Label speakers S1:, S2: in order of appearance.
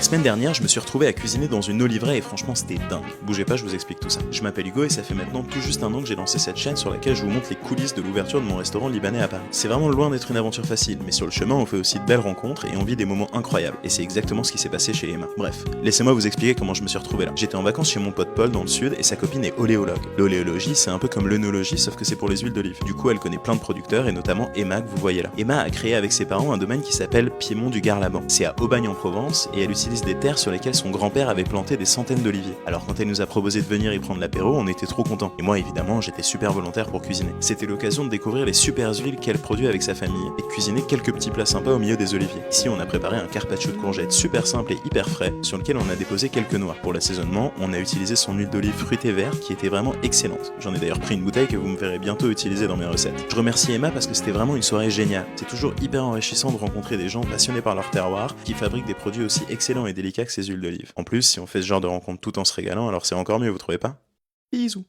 S1: La semaine dernière, je me suis retrouvé à cuisiner dans une oliveraie et franchement c'était dingue. Bougez pas, je vous explique tout ça. Je m'appelle Hugo et ça fait maintenant tout juste un an que j'ai lancé cette chaîne sur laquelle je vous montre les coulisses de l'ouverture de mon restaurant libanais à Paris. C'est vraiment loin d'être une aventure facile, mais sur le chemin on fait aussi de belles rencontres et on vit des moments incroyables. Et c'est exactement ce qui s'est passé chez Emma. Bref, laissez-moi vous expliquer comment je me suis retrouvé là. J'étais en vacances chez mon pote Paul dans le sud et sa copine est oléologue. L'oléologie c'est un peu comme l'œnologie sauf que c'est pour les huiles d'olive. Du coup elle connaît plein de producteurs et notamment Emma que vous voyez là. Emma a créé avec ses parents un domaine qui s'appelle Piémont du Gard-Laban. C'est à Aubagne en Provence et elle utilise des terres sur lesquelles son grand-père avait planté des centaines d'oliviers. Alors quand elle nous a proposé de venir y prendre l'apéro, on était trop contents. Et moi évidemment, j'étais super volontaire pour cuisiner. C'était l'occasion de découvrir les super huiles qu'elle produit avec sa famille et de cuisiner quelques petits plats sympas au milieu des oliviers. Ici, on a préparé un carpaccio de courgettes super simple et hyper frais sur lequel on a déposé quelques noix. Pour l'assaisonnement, on a utilisé son huile d'olive fruitée verte qui était vraiment excellente. J'en ai d'ailleurs pris une bouteille que vous me verrez bientôt utiliser dans mes recettes. Je remercie Emma parce que c'était vraiment une soirée géniale. C'est toujours hyper enrichissant de rencontrer des gens passionnés par leur terroir qui fabriquent des produits aussi excellents et délicats que ces huiles d'olive. En plus, si on fait ce genre de rencontre tout en se régalant, alors c'est encore mieux, vous trouvez pas? Bisous.